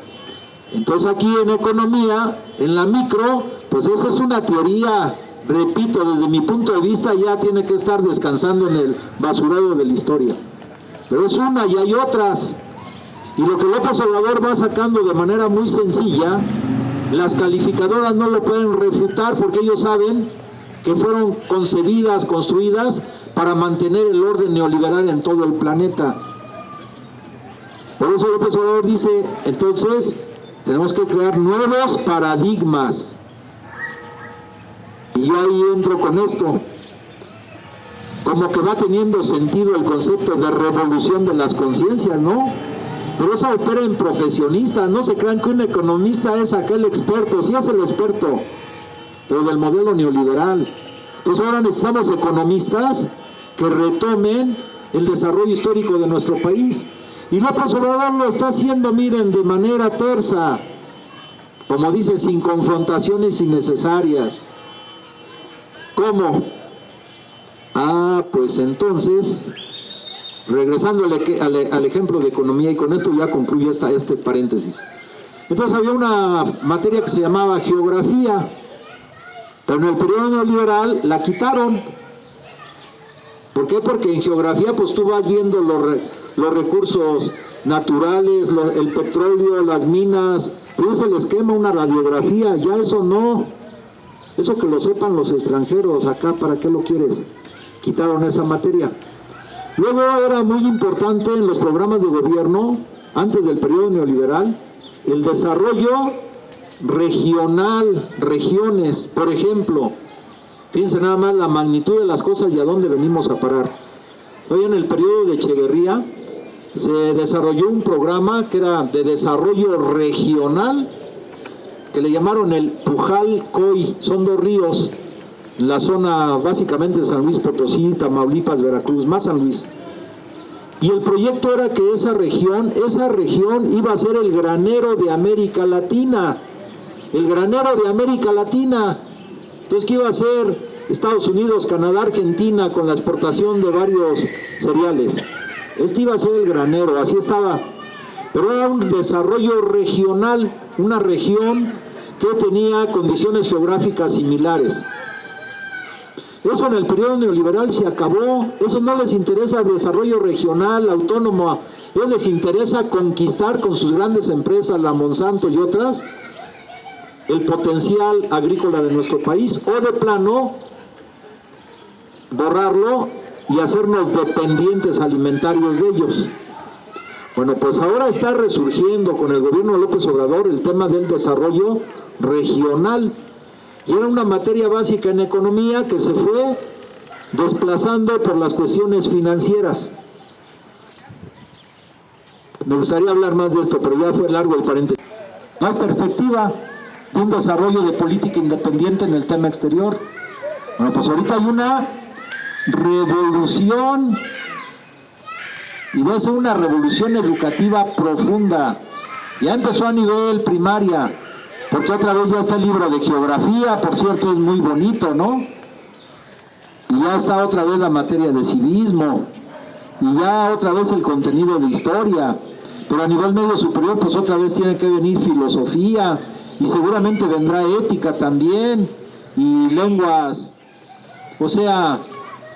Entonces aquí en economía, en la micro, pues esa es una teoría, repito, desde mi punto de vista ya tiene que estar descansando en el basurero de la historia. Pero es una y hay otras. Y lo que López Obrador va sacando de manera muy sencilla, las calificadoras no lo pueden refutar porque ellos saben que fueron concebidas, construidas para mantener el orden neoliberal en todo el planeta. Por eso López Obrador dice, entonces tenemos que crear nuevos paradigmas. Y yo ahí entro con esto. Como que va teniendo sentido el concepto de revolución de las conciencias, ¿no? Pero eso opera en profesionistas. No se crean que un economista es aquel experto, sí es el experto, pero del modelo neoliberal. Entonces ahora necesitamos economistas que retomen el desarrollo histórico de nuestro país. Y López Obrador lo está haciendo, miren, de manera tersa, como dice, sin confrontaciones innecesarias. ¿Cómo? Pues entonces, regresando al ejemplo de economía, y con esto ya concluyo este paréntesis. Entonces había una materia que se llamaba geografía, pero en el periodo neoliberal la quitaron. ¿Por qué? Porque en geografía pues tú vas viendo los recursos naturales, el petróleo, las minas, entonces se les quema una radiografía, ya eso no, eso que lo sepan los extranjeros, acá ¿para qué lo quieres? Quitaron esa materia. Luego era muy importante en los programas de gobierno, antes del periodo neoliberal, el desarrollo regional, regiones, por ejemplo. Fíjense nada más la magnitud de las cosas y a dónde venimos a parar. Hoy en el periodo de Echeverría se desarrolló un programa que era de desarrollo regional, que le llamaron el Pujal-Coy, son 2 ríos, en la zona básicamente de San Luis Potosí, Tamaulipas, Veracruz, más San Luis. Y el proyecto era que esa región iba a ser el granero de América Latina, el granero de América Latina. Entonces, ¿qué iba a hacer Estados Unidos, Canadá, Argentina con la exportación de varios cereales? Este iba a ser el granero, así estaba. Pero era un desarrollo regional, una región que tenía condiciones geográficas similares. Eso en el periodo neoliberal se acabó, eso no les interesa el desarrollo regional, autónomo, a ellos les interesa conquistar con sus grandes empresas, la Monsanto y otras, el potencial agrícola de nuestro país, o de plano borrarlo y hacernos dependientes alimentarios de ellos. Bueno, pues ahora está resurgiendo con el gobierno de López Obrador el tema del desarrollo regional. Y era una materia básica en economía que se fue desplazando por las cuestiones financieras. Me gustaría hablar más de esto, pero ya fue largo el paréntesis. No hay perspectiva de un desarrollo de política independiente en el tema exterior. Bueno, pues ahorita hay una revolución, y debe ser una revolución educativa profunda. Ya empezó a nivel primaria, porque otra vez ya está el libro de geografía, por cierto, es muy bonito, ¿no? Y ya está otra vez la materia de civismo, y ya otra vez el contenido de historia, pero a nivel medio superior pues otra vez tiene que venir filosofía, y seguramente vendrá ética también, y lenguas. O sea,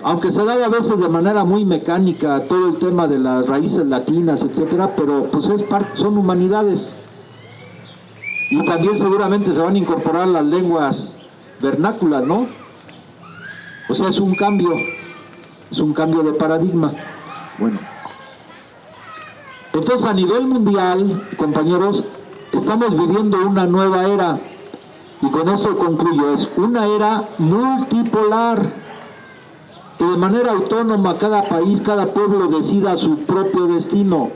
aunque se da a veces de manera muy mecánica todo el tema de las raíces latinas, etcétera, pero pues son humanidades. Y también seguramente se van a incorporar las lenguas vernáculas, ¿no? O sea, es un cambio de paradigma. Bueno, entonces a nivel mundial, compañeros, estamos viviendo una nueva era, y con esto concluyo, es una era multipolar, que de manera autónoma cada país, cada pueblo decida su propio destino.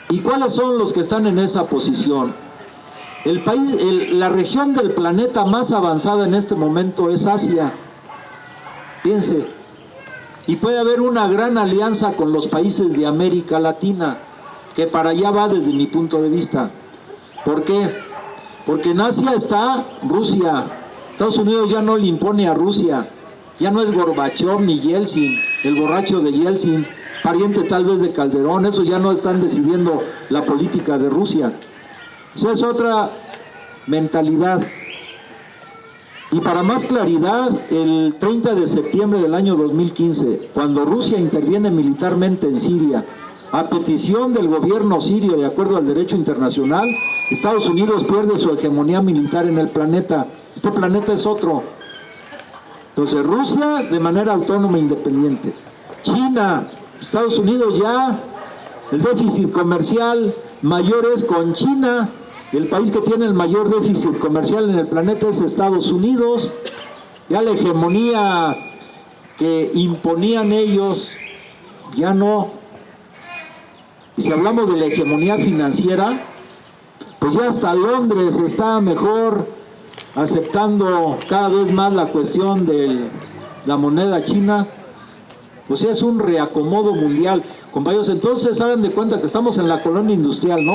¿Y cuáles son los que están en esa posición? La región del planeta más avanzada en este momento es Asia. Piense, y puede haber una gran alianza con los países de América Latina, que para allá va desde mi punto de vista. ¿Por qué? Porque en Asia está Rusia. Estados Unidos ya no le impone a Rusia, ya no es Gorbachov ni Yeltsin, el borracho de Yeltsin, pariente tal vez de Calderón, eso ya no están decidiendo la política de Rusia. O sea, es otra mentalidad. Y para más claridad, el 30 de septiembre del año 2015, cuando Rusia interviene militarmente en Siria, a petición del gobierno sirio, de acuerdo al derecho internacional, Estados Unidos pierde su hegemonía militar en el planeta. Este planeta es otro. Entonces, Rusia de manera autónoma e independiente. China, Estados Unidos ya, el déficit comercial mayor es con China. El país que tiene el mayor déficit comercial en el planeta es Estados Unidos. Ya la hegemonía que imponían ellos, ya no. Y si hablamos de la hegemonía financiera, pues ya hasta Londres está mejor aceptando cada vez más la cuestión de la moneda china. O sea, es un reacomodo mundial. Compañeros, entonces hagan de cuenta que estamos en la colonia industrial, ¿no?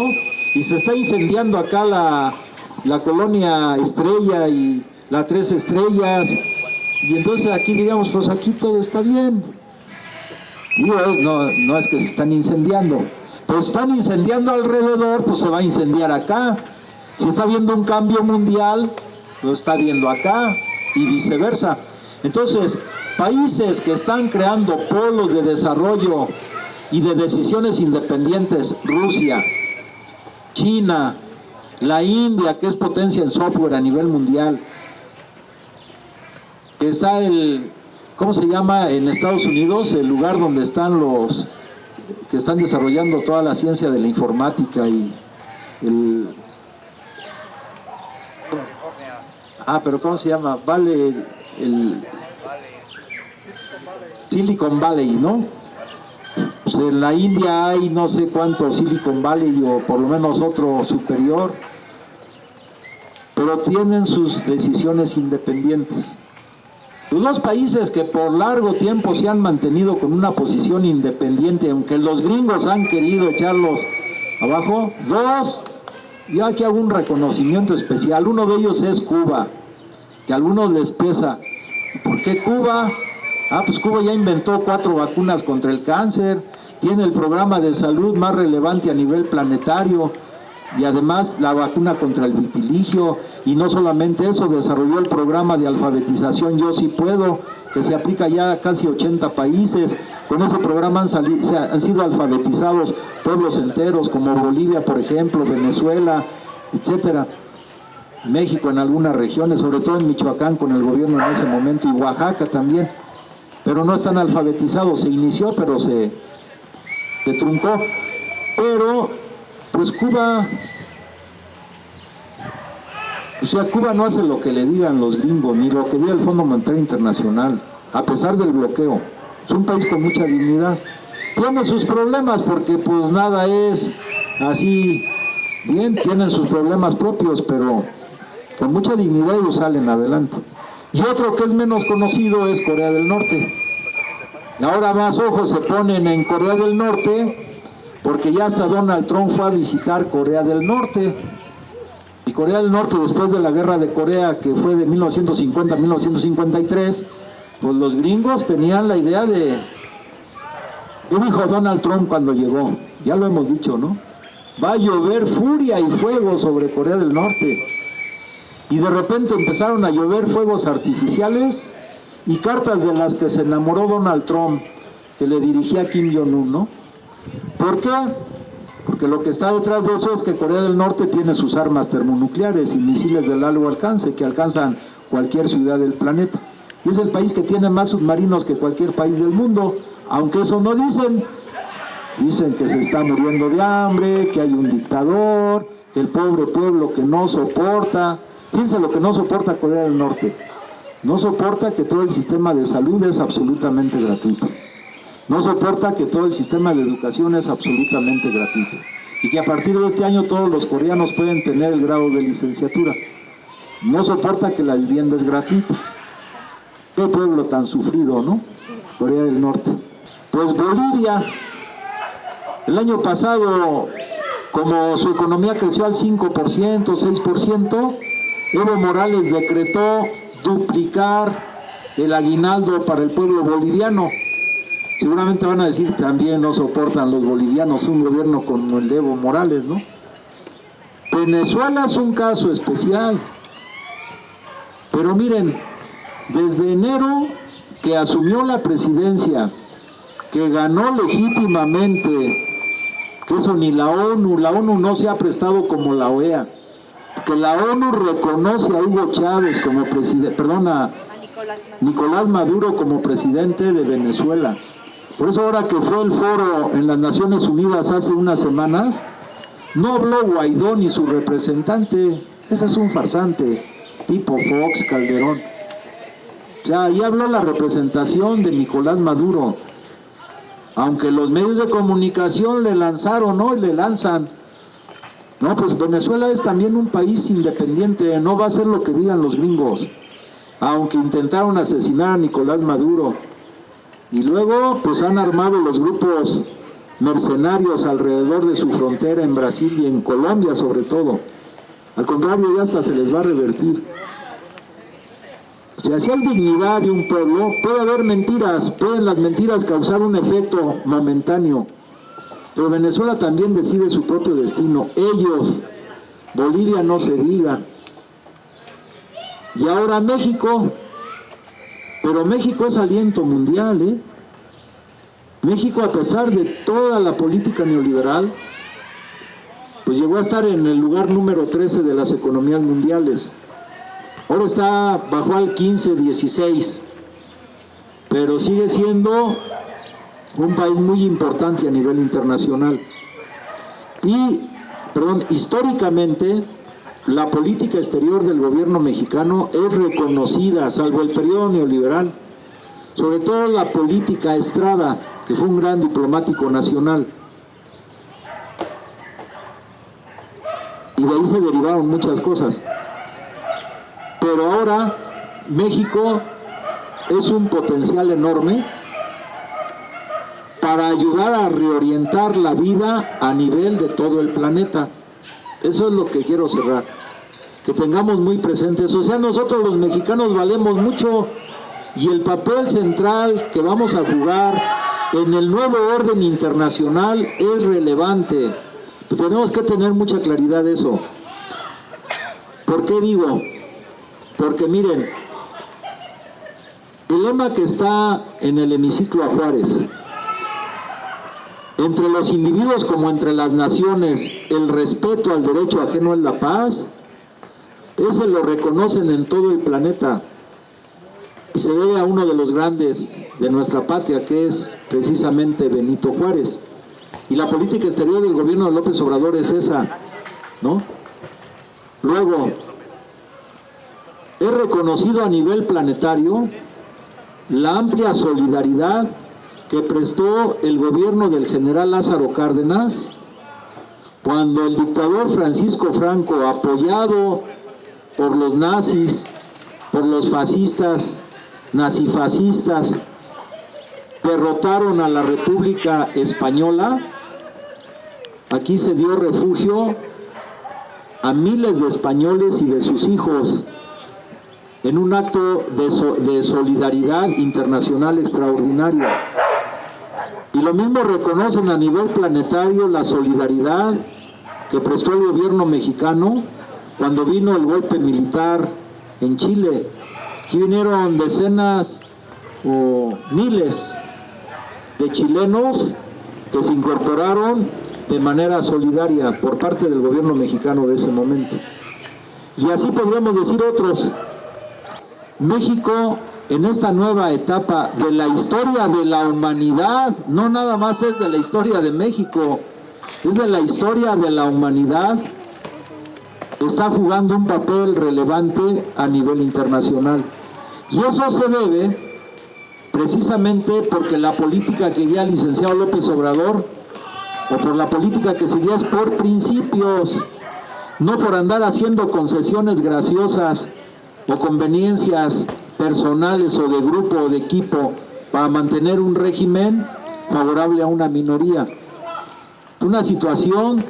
Y se está incendiando acá la colonia Estrella y la Tres Estrellas. Y entonces aquí diríamos, pues aquí todo está bien. Digo, no es que se están incendiando. Pero si están incendiando alrededor, pues se va a incendiar acá. Si está habiendo un cambio mundial, lo está viendo acá y viceversa. Entonces, países que están creando polos de desarrollo y de decisiones independientes, Rusia, China, la India, que es potencia en software a nivel mundial, que está ¿cómo se llama en Estados Unidos? El lugar donde están los que están desarrollando toda la ciencia de la informática y pero ¿cómo se llama? Silicon Valley, ¿no? Pues en la India hay no sé cuánto Silicon Valley o por lo menos otro superior, pero tienen sus decisiones independientes. Los dos países que por largo tiempo se han mantenido con una posición independiente, aunque los gringos han querido echarlos abajo, dos, yo aquí hago un reconocimiento especial. Uno de ellos es Cuba, que a algunos les pesa. ¿Por qué Cuba? Pues Cuba ya inventó 4 vacunas contra el cáncer, tiene el programa de salud más relevante a nivel planetario, y además la vacuna contra el vitiligio, y no solamente eso, desarrolló el programa de alfabetización Yo Sí Puedo, que se aplica ya a casi 80 países. Con ese programa han sido alfabetizados pueblos enteros, como Bolivia, por ejemplo, Venezuela, etcétera. México en algunas regiones, sobre todo en Michoacán con el gobierno en ese momento, y Oaxaca también, pero no están alfabetizados. Se inició, pero se truncó. Pero pues Cuba, o sea, Cuba no hace lo que le digan los gringos, ni lo que diga el Fondo Monetario Internacional, a pesar del bloqueo. Es un país con mucha dignidad. Tiene sus problemas porque pues nada es así bien, tienen sus problemas propios, pero con mucha dignidad ellos salen adelante. Y otro que es menos conocido es Corea del Norte. Y ahora más ojos se ponen en Corea del Norte, porque ya hasta Donald Trump fue a visitar Corea del Norte. Y Corea del Norte, después de la guerra de Corea, que fue de 1950 a 1953, pues los gringos tenían la idea de... ¿Qué dijo Donald Trump cuando llegó? Ya lo hemos dicho, ¿no? Va a llover furia y fuego sobre Corea del Norte. Y de repente empezaron a llover fuegos artificiales y cartas de las que se enamoró Donald Trump, que le dirigía a Kim Jong-un, ¿no? ¿Por qué? Porque lo que está detrás de eso es que Corea del Norte tiene sus armas termonucleares y misiles de largo alcance que alcanzan cualquier ciudad del planeta. Y es el país que tiene más submarinos que cualquier país del mundo, aunque eso no dicen. Dicen que se está muriendo de hambre, que hay un dictador, que el pobre pueblo que no soporta. Piensa lo que no soporta Corea del Norte. No soporta que todo el sistema de salud es absolutamente gratuito. No soporta que todo el sistema de educación es absolutamente gratuito. Y que a partir de este año todos los coreanos pueden tener el grado de licenciatura. No soporta que la vivienda es gratuita. Qué pueblo tan sufrido, ¿no? Corea del Norte. Pues Bolivia, el año pasado, como su economía creció al 5%, 6%, Evo Morales decretó duplicar el aguinaldo para el pueblo boliviano. Seguramente van a decir, también no soportan los bolivianos un gobierno como el de Evo Morales, ¿no? Venezuela es un caso especial. Pero miren, desde enero que asumió la presidencia, que ganó legítimamente, que eso ni la ONU no se ha prestado como la OEA, que la ONU reconoce a Hugo Chávez como presidente, a Nicolás Maduro como presidente de Venezuela. Por eso ahora que fue el foro en las Naciones Unidas hace unas semanas, no habló Guaidó ni su representante. Ese es un farsante, tipo Fox, Calderón. O sea, ahí habló la representación de Nicolás Maduro. Aunque los medios de comunicación le lanzaron, ¿no? Y le lanzan. No, pues Venezuela es también un país independiente, no va a hacer lo que digan los gringos. Aunque intentaron asesinar a Nicolás Maduro, Y luego pues han armado los grupos mercenarios alrededor de su frontera en Brasil y en Colombia sobre todo. Al contrario, ya hasta se les va a revertir. O sea, si hay dignidad de un pueblo, puede haber mentiras, pueden las mentiras causar un efecto momentáneo, pero Venezuela también decide su propio destino. Ellos, Bolivia no se diga. Y ahora México, pero México es aliento mundial, ¿eh? México, a pesar de toda la política neoliberal, pues llegó a estar en el lugar número 13 de las economías mundiales. Ahora bajó al 15, 16, pero sigue siendo un país muy importante a nivel internacional. Históricamente, la política exterior del gobierno mexicano es reconocida, salvo el periodo neoliberal, sobre todo la política Estrada, que fue un gran diplomático nacional. Y de ahí se derivaron muchas cosas. Pero ahora México es un potencial enorme para ayudar a reorientar la vida a nivel de todo el planeta. Eso es lo que quiero cerrar, que tengamos muy presentes. O sea, nosotros los mexicanos valemos mucho, y el papel central que vamos a jugar en el nuevo orden internacional es relevante. Pero tenemos que tener mucha claridad de eso. ¿Por qué digo? Porque miren, el lema que está en el hemiciclo a Juárez, entre los individuos como entre las naciones, el respeto al derecho ajeno es la paz, ese lo reconocen en todo el planeta. Y se debe a uno de los grandes de nuestra patria, que es precisamente Benito Juárez. Y la política exterior del gobierno de López Obrador es esa, ¿no? Luego, es reconocido a nivel planetario la amplia solidaridad que prestó el gobierno del general Lázaro Cárdenas cuando el dictador Francisco Franco, apoyado por los nazis, por los fascistas, nazifascistas, derrotaron a la República Española. Aquí se dio refugio a miles de españoles y de sus hijos en un acto de solidaridad internacional extraordinario. Y lo mismo reconocen a nivel planetario la solidaridad que prestó el gobierno mexicano cuando vino el golpe militar en Chile. Aquí vinieron decenas o miles de chilenos que se incorporaron de manera solidaria por parte del gobierno mexicano de ese momento. Y así podríamos decir otros. México, en esta nueva etapa de la historia de la humanidad, no nada más es de la historia de México, es de la historia de la humanidad, está jugando un papel relevante a nivel internacional. Y eso se debe precisamente porque la política que guía el licenciado López Obrador, o por la política que se guía, es por principios, no por andar haciendo concesiones graciosas o conveniencias personales o de grupo o de equipo para mantener un régimen favorable a una minoría. Una situación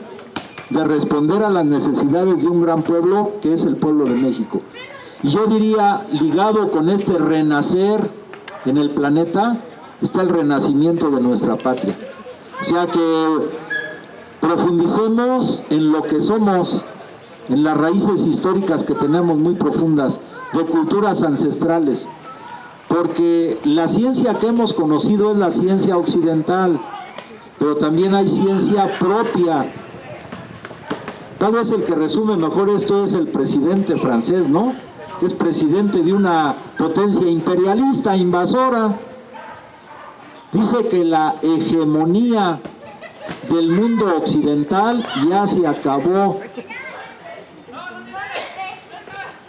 de responder a las necesidades de un gran pueblo que es el pueblo de México. Y yo diría, ligado con este renacer en el planeta, está el renacimiento de nuestra patria. O sea que profundicemos en lo que somos, en las raíces históricas que tenemos muy profundas, de culturas ancestrales, porque la ciencia que hemos conocido es la ciencia occidental, pero también hay ciencia propia. Tal vez el que resume mejor esto es el presidente francés, ¿no? Es presidente de una potencia imperialista, invasora. Dice que la hegemonía del mundo occidental ya se acabó.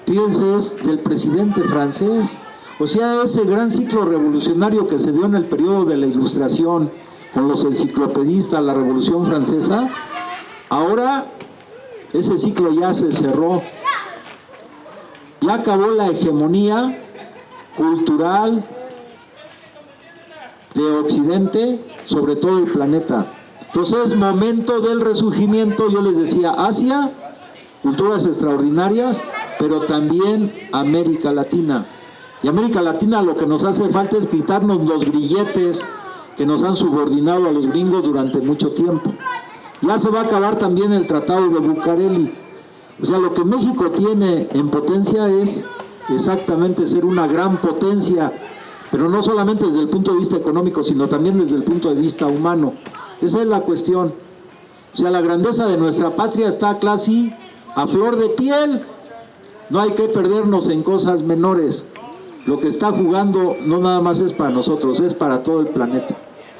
Fíjense, es del presidente francés. O sea, ese gran ciclo revolucionario que se dio en el periodo de la Ilustración con los enciclopedistas, la Revolución Francesa, ahora ese ciclo ya se cerró. Ya acabó la hegemonía cultural, de Occidente sobre todo el planeta. Entonces, momento del resurgimiento, yo les decía, Asia, culturas extraordinarias, pero también América Latina. Y América Latina lo que nos hace falta es quitarnos los grilletes que nos han subordinado a los gringos durante mucho tiempo. Ya se va a acabar también el Tratado de Bucareli. O sea, lo que México tiene en potencia es exactamente ser una gran potencia, pero no solamente desde el punto de vista económico, sino también desde el punto de vista humano. Esa es la cuestión. O sea, la grandeza de nuestra patria está casi a flor de piel. No hay que perdernos en cosas menores. Lo que está jugando no nada más es para nosotros, es para todo el planeta.